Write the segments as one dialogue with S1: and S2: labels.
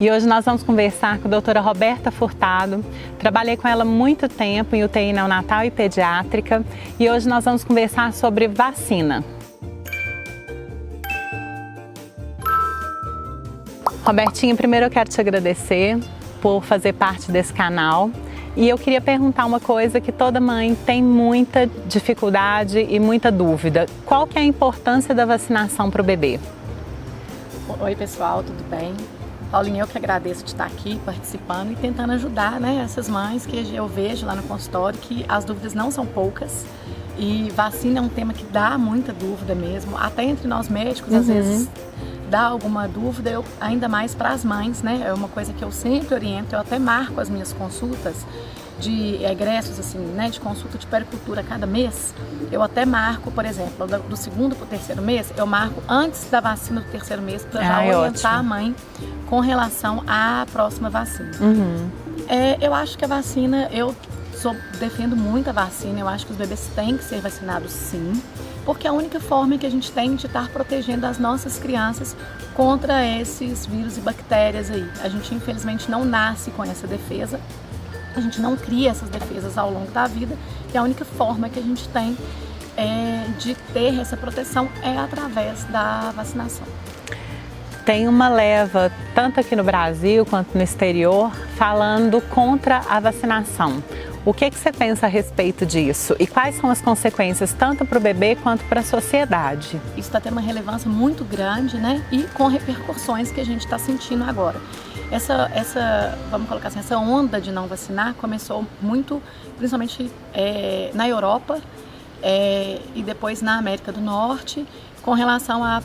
S1: E hoje nós vamos conversar com a doutora Roberta Furtado. Trabalhei com ela muito tempo em UTI neonatal e pediátrica e hoje nós vamos conversar sobre vacina. Robertinha, primeiro eu quero te agradecer por fazer parte desse canal e eu queria perguntar uma coisa que toda mãe tem muita dificuldade e muita dúvida. Qual que é a importância da vacinação para o bebê?
S2: Oi pessoal, tudo bem? Paulinha, eu que agradeço de estar aqui participando e tentando ajudar, essas mães que eu vejo lá no consultório que as dúvidas não são poucas e vacina é um tema que dá muita dúvida mesmo, até entre nós médicos às vezes dá alguma dúvida, ainda mais para as mães, É uma coisa que eu sempre oriento, eu até marco as minhas consultas de egressos, assim, de consulta de puericultura a cada mês, eu até marco, por exemplo, do segundo para o terceiro mês, eu marco antes da vacina do terceiro mês para já orientar a mãe com relação à próxima vacina. Eu acho que a vacina, defendo muito a vacina, eu acho que os bebês têm que ser vacinados sim, porque é a única forma que a gente tem de estar protegendo as nossas crianças contra esses vírus e bactérias aí. A gente infelizmente não nasce com essa defesa, a gente não cria essas defesas ao longo da vida e a única forma que a gente tem de ter essa proteção é através da vacinação.
S1: Tem uma leva, tanto aqui no Brasil quanto no exterior, falando contra a vacinação. O que você pensa a respeito disso? E quais são as consequências tanto para o bebê quanto para a sociedade?
S2: Isso está tendo uma relevância muito grande, E com repercussões que a gente está sentindo agora. Vamos colocar assim, essa onda de não vacinar começou muito, principalmente na Europa e depois na América do Norte, com relação a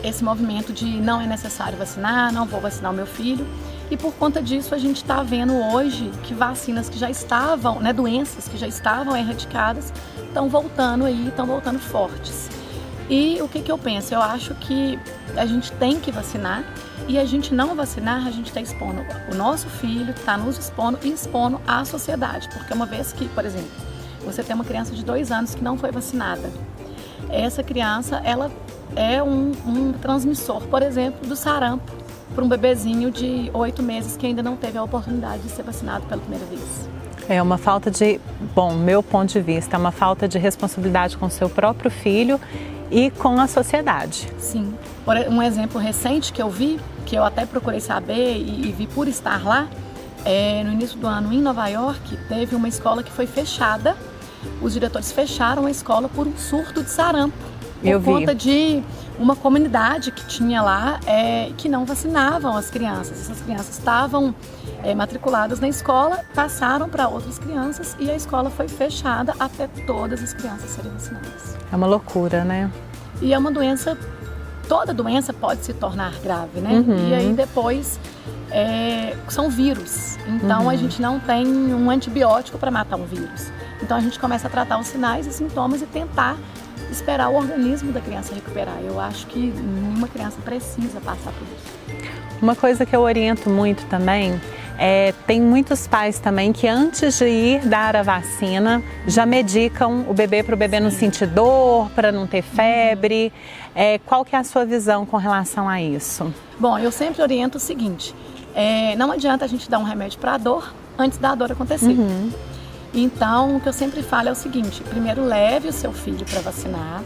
S2: esse movimento de não é necessário vacinar, não vou vacinar o meu filho. E por conta disso a gente está vendo hoje que vacinas que já estavam, doenças que já estavam erradicadas, estão voltando aí, estão voltando fortes. E o que eu penso? Eu acho que a gente tem que vacinar e a gente não vacinar, a gente está expondo o nosso filho, está nos expondo e expondo a sociedade. Porque uma vez que, por exemplo, você tem uma criança de 2 anos que não foi vacinada, essa criança, ela é um transmissor, por exemplo, do sarampo para um bebezinho de 8 meses que ainda não teve a oportunidade de ser vacinado pela primeira vez.
S1: É uma falta de, meu ponto de vista, é uma falta de responsabilidade com o seu próprio filho e com a sociedade.
S2: Sim. Um exemplo recente que eu vi, que eu até procurei saber e vi por estar lá, no início do ano em Nova York, teve uma escola que foi fechada, os diretores fecharam a escola por um surto de sarampo. Por conta de uma comunidade que tinha lá que não vacinavam as crianças. Essas crianças estavam matriculadas na escola, passaram para outras crianças e a escola foi fechada até todas as crianças serem vacinadas.
S1: É uma loucura,
S2: E é uma doença, toda doença pode se tornar grave, E aí depois são vírus, então a gente não tem um antibiótico para matar um vírus. Então a gente começa a tratar os sinais e sintomas e tentar esperar o organismo da criança recuperar. Eu acho que nenhuma criança precisa passar por isso.
S1: Uma coisa que eu oriento muito também tem muitos pais também que antes de ir dar a vacina já medicam o bebê para o bebê não sentir dor, para não ter febre. Qual que é a sua visão com relação a isso?
S2: Bom, eu sempre oriento o seguinte, não adianta a gente dar um remédio para a dor antes da dor acontecer. Então, o que eu sempre falo é o seguinte, primeiro leve o seu filho para vacinar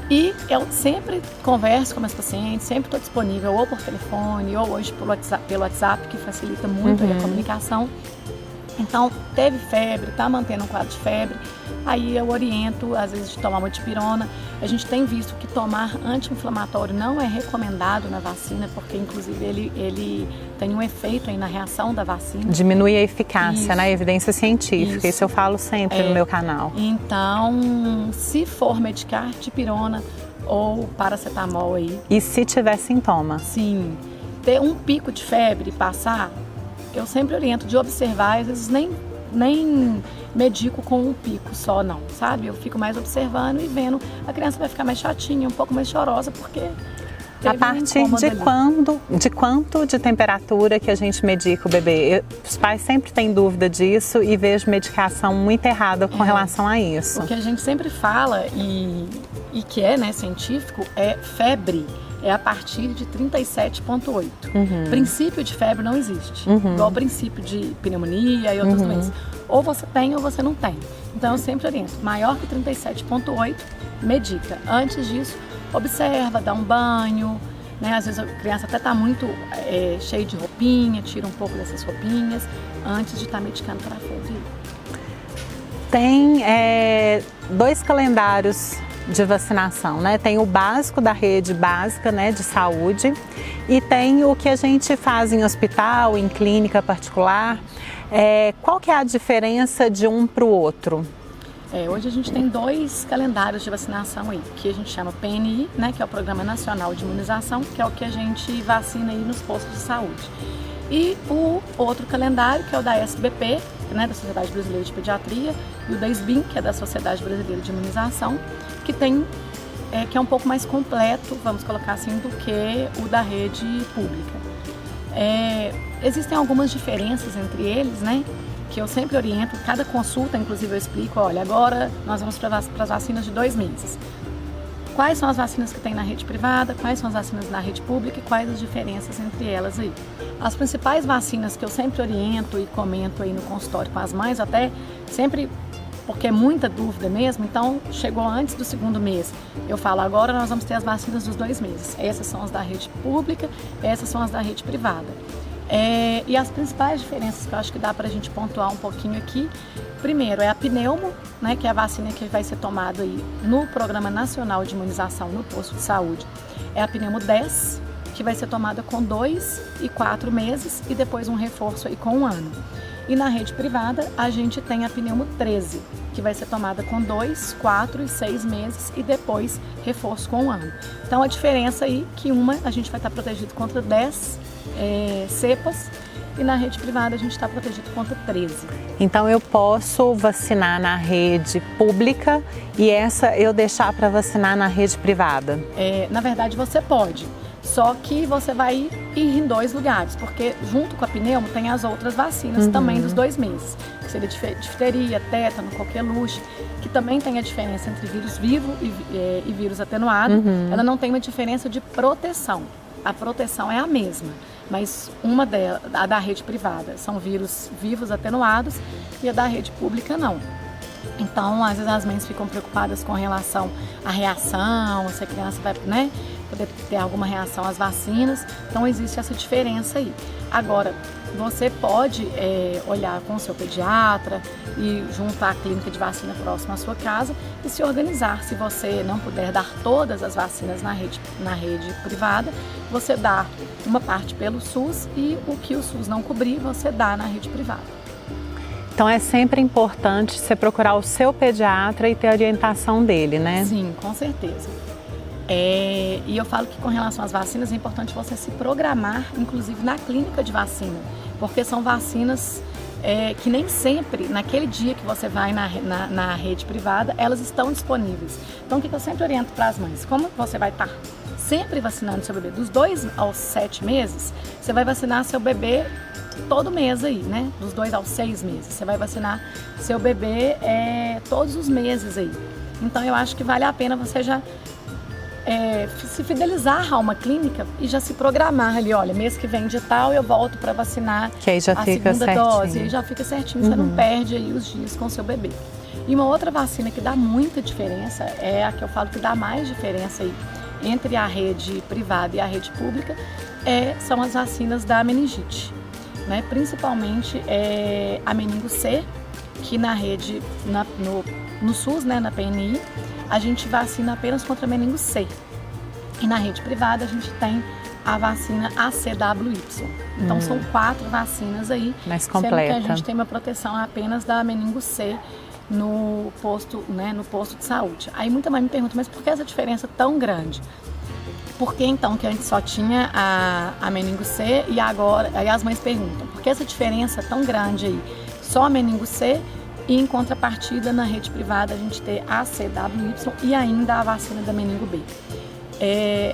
S2: e eu sempre converso com meus pacientes, sempre estou disponível ou por telefone ou hoje pelo WhatsApp, que facilita muito a comunicação. Então, teve febre, está mantendo um quadro de febre, aí eu oriento, às vezes, de tomar uma dipirona. A gente tem visto que tomar anti-inflamatório não é recomendado na vacina, porque, inclusive, ele tem um efeito aí na reação da vacina.
S1: Diminui a eficácia, na evidência científica, isso eu falo sempre no meu canal.
S2: Então, se for medicar, dipirona ou paracetamol aí.
S1: E se tiver sintoma?
S2: Sim. Ter um pico de febre e passar, eu sempre oriento de observar, às vezes nem medico com um pico só não, sabe? Eu fico mais observando e vendo, a criança vai ficar mais chatinha, um pouco mais chorosa, porque
S1: a partir de quanto de temperatura que a gente medica o bebê? Os pais sempre têm dúvida disso e vejo medicação muito errada com relação a isso.
S2: O que a gente sempre fala e que é científico é febre é a partir de 37,8. Princípio de febre não existe, igual o princípio de pneumonia e outras doenças. Ou você tem ou você não tem. Então eu sempre oriento, maior que 37,8, medica. Antes disso, observa, dá um banho, né? Às vezes a criança até está muito cheia de roupinha, tira um pouco dessas roupinhas, antes de estar medicando para a febre.
S1: Tem 2 calendários de vacinação, né? Tem o básico da rede básica, né, de saúde, e tem o que a gente faz em hospital, em clínica particular. Qual que é a diferença de um para o outro?
S2: Hoje a gente tem 2 calendários de vacinação aí, que a gente chama PNI, né, que é o Programa Nacional de Imunização, que é o que a gente vacina aí nos postos de saúde. E o outro calendário, que é o da SBP, né, da Sociedade Brasileira de Pediatria, e o da SBIM, que é da Sociedade Brasileira de Imunização, que é um pouco mais completo, vamos colocar assim, do que o da rede pública. Existem algumas diferenças entre eles, né, que eu sempre oriento, cada consulta, inclusive eu explico, olha, agora nós vamos para as vacinas de 2 meses. Quais são as vacinas que tem na rede privada, quais são as vacinas na rede pública e quais as diferenças entre elas aí. As principais vacinas que eu sempre oriento e comento aí no consultório com as mães, até sempre, porque é muita dúvida mesmo, então chegou antes do 2º mês. Eu falo, agora nós vamos ter as vacinas dos 2 meses. Essas são as da rede pública, essas são as da rede privada. E as principais diferenças que eu acho que dá para a gente pontuar um pouquinho aqui, primeiro é a pneumo, né, que é a vacina que vai ser tomada aí no Programa Nacional de Imunização no posto de saúde. É a pneumo 10, que vai ser tomada com 2 e 4 meses e depois um reforço aí com 1 ano. E na rede privada a gente tem a pneumo 13, que vai ser tomada com 2, 4 e 6 meses e depois reforço com 1 ano. Então a diferença aí é que uma a gente vai estar protegido contra 10 cepas e na rede privada a gente está protegido contra 13.
S1: Então eu posso vacinar na rede pública e essa eu deixar para vacinar na rede privada?
S2: Na verdade você pode, só que você vai ir em 2 lugares, porque junto com a pneumo tem as outras vacinas também dos 2 meses, que seria difteria, tétano, coqueluche, que também tem a diferença entre vírus vivo e vírus atenuado. Ela não tem uma diferença de proteção. A proteção é a mesma, mas a da rede privada são vírus vivos atenuados e a da rede pública não. Então, às vezes as mães ficam preocupadas com relação à reação, se a criança vai, né, poder ter alguma reação às vacinas. Então, existe essa diferença aí. Agora, você pode olhar com o seu pediatra e junto à clínica de vacina próxima à sua casa e se organizar. Se você não puder dar todas as vacinas na rede privada, você dá uma parte pelo SUS e o que o SUS não cobrir, você dá na rede privada.
S1: Então é sempre importante você procurar o seu pediatra e ter a orientação dele, né?
S2: Sim, com certeza. E eu falo que com relação às vacinas é importante você se programar, inclusive na clínica de vacina, porque são vacinas que nem sempre, naquele dia que você vai na rede privada, elas estão disponíveis. Então o que eu sempre oriento para as mães? Como você vai estar sempre vacinando seu bebê dos 2 aos 7 meses, você vai vacinar seu bebê todo mês aí, né? Dos 2 aos 6 meses. Você vai vacinar seu bebê todos os meses aí. Então eu acho que vale a pena você já se fidelizar a uma clínica e já se programar ali, olha, mês que vem de tal eu volto para vacinar
S1: que aí já
S2: a
S1: fica
S2: segunda
S1: certinho.
S2: dose, e já fica certinho, você não perde aí os dias com o seu bebê. E uma outra vacina que dá muita diferença, é a que eu falo que dá mais diferença aí entre a rede privada e a rede pública, são as vacinas da meningite, né? Principalmente a meningo C, que na rede, no SUS, né, na PNI, a gente vacina apenas contra meningo C. E na rede privada a gente tem a vacina ACWY. Então são 4 vacinas aí,
S1: mais completa.
S2: Sendo que a gente tem uma proteção apenas da meningo C no posto, né, no posto de saúde. Aí muita mãe me pergunta, mas por que essa diferença tão grande? Por que então que a gente só tinha a meningo C e agora, aí as mães perguntam, por que essa diferença tão grande aí? Só a meningo C e em contrapartida na rede privada a gente tem a ACWY e ainda a vacina da meningo B.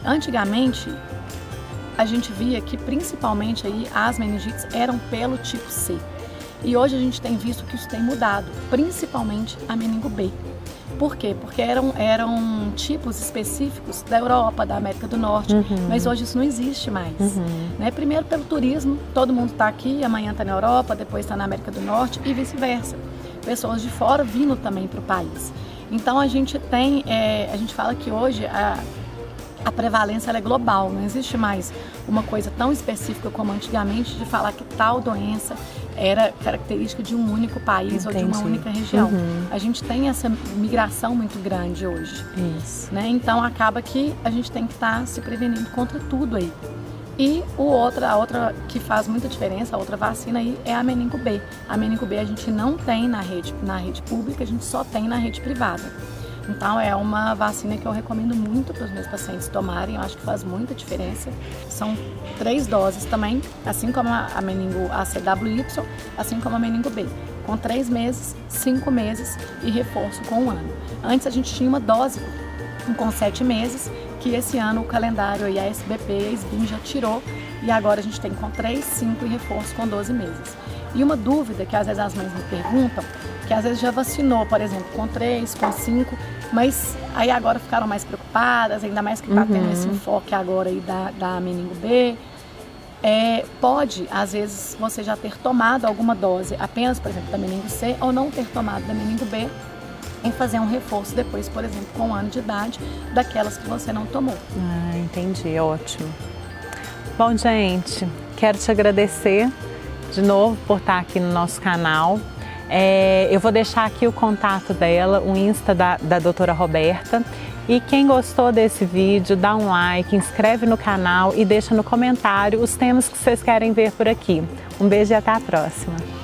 S2: Antigamente a gente via que principalmente aí as meningites eram pelo tipo C. E hoje a gente tem visto que isso tem mudado, principalmente a meningo B. Por quê? Porque eram tipos específicos da Europa, da América do Norte, mas hoje isso não existe mais. Né? Primeiro pelo turismo, todo mundo está aqui, amanhã está na Europa, depois está na América do Norte e vice-versa. Pessoas de fora vindo também para o país. Então a gente tem, a gente fala que hoje a prevalência ela é global, não existe mais uma coisa tão específica como antigamente de falar que tal doença era característica de um único país ou de uma única região. A gente tem essa migração muito grande hoje.
S1: Isso.
S2: Né? Então acaba que a gente tem que estar se prevenindo contra tudo aí. E a outra que faz muita diferença, a outra vacina aí é a meningo B. A meningo B a gente não tem na rede pública, a gente só tem na rede privada. Então é uma vacina que eu recomendo muito para os meus pacientes tomarem, eu acho que faz muita diferença. São 3 doses também, assim como a meningo ACWY, assim como a meningo B. Com 3 meses, 5 meses e reforço com 1 ano. Antes a gente tinha uma dose com 7 meses, que esse ano o calendário e a SBP e a SBIM já tirou, e agora a gente tem com 3, 5 e reforço com 12 meses. E uma dúvida que às vezes as mães me perguntam, que às vezes já vacinou, por exemplo, com 3, com 5, mas aí agora ficaram mais preocupadas, ainda mais que está tendo esse enfoque agora aí da meningo B. Pode, às vezes, você já ter tomado alguma dose apenas, por exemplo, da meningo C, ou não ter tomado da meningo B, em fazer um reforço depois, por exemplo, com 1 ano de idade, daquelas que você não tomou.
S1: Ah, entendi, ótimo. Bom, gente, quero te agradecer de novo por estar aqui no nosso canal. Eu vou deixar aqui o contato dela, o Insta da doutora Roberta. E quem gostou desse vídeo, dá um like, inscreve no canal e deixa no comentário os temas que vocês querem ver por aqui. Um beijo e até a próxima!